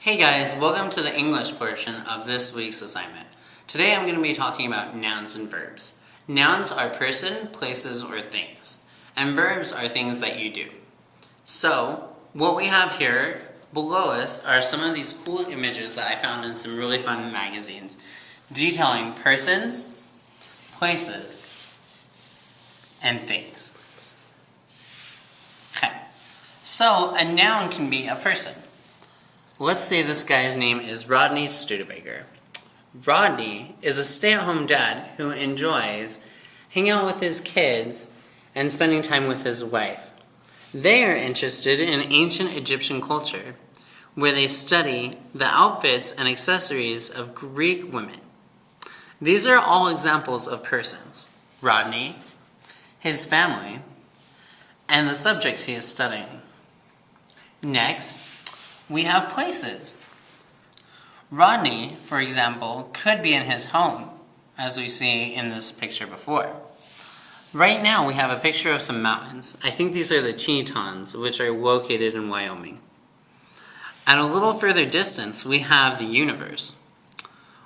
Hey guys, welcome to the English portion of this week's assignment. Today I'm going to be talking about nouns and verbs. Nouns are person, places, or things, and verbs are things that you do. So, what we have here below us are some of these cool images that I found in some really fun magazines, detailing persons, places, and things. Okay, so a noun can be a person. Let's say this guy's name is Rodney Studebaker. Rodney is a stay-at-home dad who enjoys hanging out with his kids and spending time with his wife. They are interested in ancient Egyptian culture, where they study the outfits and accessories of Greek women. These are all examples of persons: Rodney, his family, and the subjects he is studying. Next, we have places. Rodney, for example, could be in his home, as we see in this picture before. Right now we have a picture of some mountains. I think these are the Tetons, which are located in Wyoming. At a little further distance, we have the universe,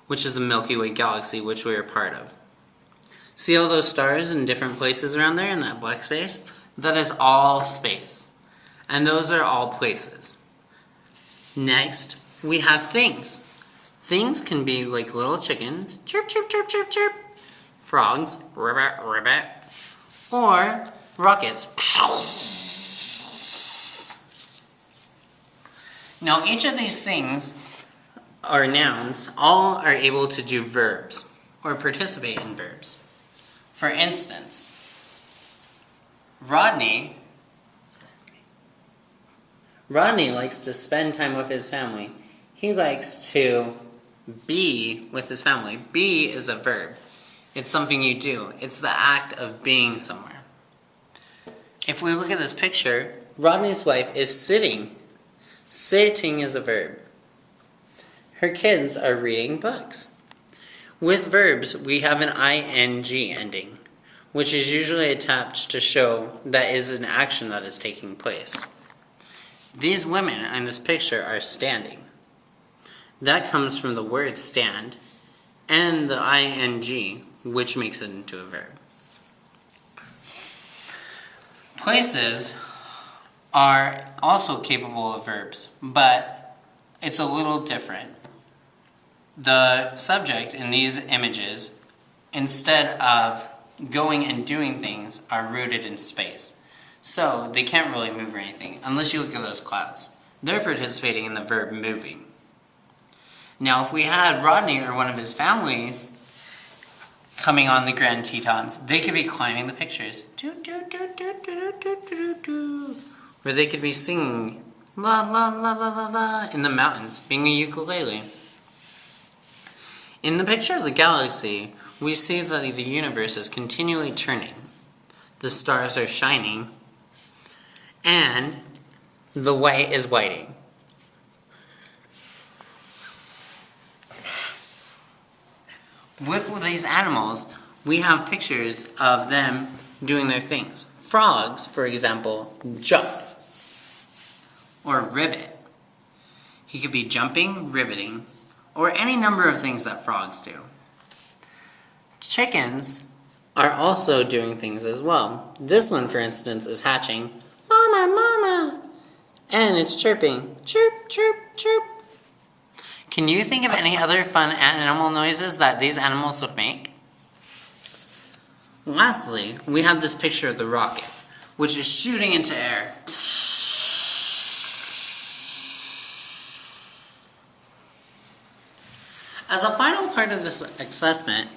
which is the Milky Way galaxy, which we are part of. See all those stars in different places around there in that black space? That is all space. And those are all places. Next, we have things. Things can be like little chickens, chirp, chirp, chirp, chirp, chirp. Frogs, ribbit, ribbit. Or rockets. Now, each of these things are nouns. All are able to do verbs or participate in verbs. For instance, Rodney likes to spend time with his family. He likes to be with his family. Be is a verb. It's something you do. It's the act of being somewhere. If we look at this picture, Rodney's wife is sitting. Sitting is a verb. Her kids are reading books. With verbs, we have an ing ending, which is usually attached to show that is an action that is taking place. These women in this picture are standing. That comes from the word stand and the ing, which makes it into a verb. Places are also capable of verbs, but it's a little different. The subject in these images, instead of going and doing things, are rooted in space. So, they can't really move or anything, unless you look at those clouds. They're participating in the verb moving. Now, if we had Rodney or one of his families coming on the Grand Tetons, they could be climbing the pictures. Or they could be singing la la la la la la in the mountains, being a ukulele. In the picture of the galaxy, we see that the universe is continually turning. The stars are shining, and the white is whiting. With these animals, we have pictures of them doing their things. Frogs, for example, jump or ribbit. He could be jumping, riveting, or any number of things that frogs do. Chickens are also doing things as well. This one, for instance, is hatching, "Mama, mama," and it's chirping, chirp, chirp, chirp. Can you think of any other fun animal noises that these animals would make? Lastly, we have this picture of the rocket, which is shooting into air. As a final part of this assessment,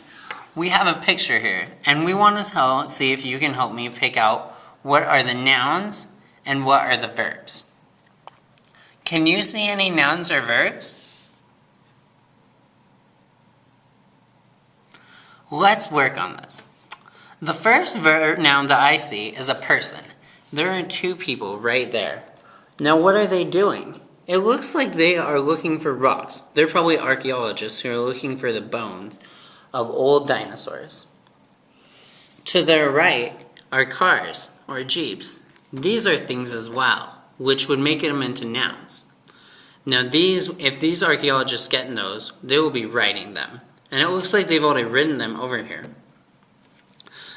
we have a picture here, and we want to see if you can help me pick out what are the nouns and what are the verbs. Can you see any nouns or verbs? Let's work on this. The first noun that I see is a person. There are two people right there. Now what are they doing? It looks like they are looking for rocks. They're probably archaeologists who are looking for the bones of old dinosaurs. To their right are cars or jeeps. These are things as well, which would make them into nouns. Now if these archaeologists get in those, they will be writing them. And it looks like they've already written them over here.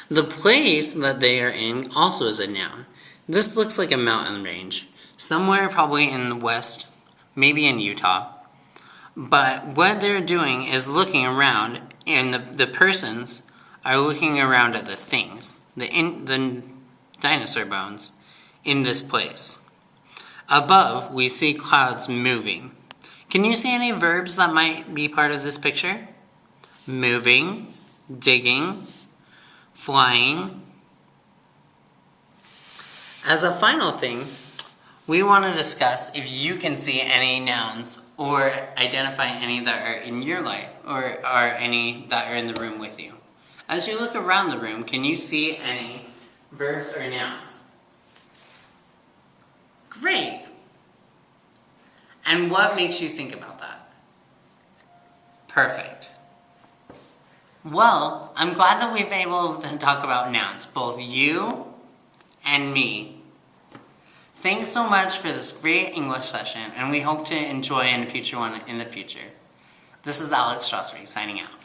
The place that they are in also is a noun. This looks like a mountain range, somewhere probably in the west, maybe in Utah. But what they're doing is looking around, and the persons are looking around at the things, the dinosaur bones, in this place. Above, we see clouds moving. Can you see any verbs that might be part of this picture? Moving, digging, flying. As a final thing, we want to discuss if you can see any nouns or identify any that are in your life or are any that are in the room with you. As you look around the room, can you see any verbs or nouns? Great! And what makes you think about that? Perfect. Well, I'm glad that we've been able to talk about nouns, both you and me. Thanks so much for this great English session, and we hope to enjoy a future one in the future. This is Alex Strasberg signing out.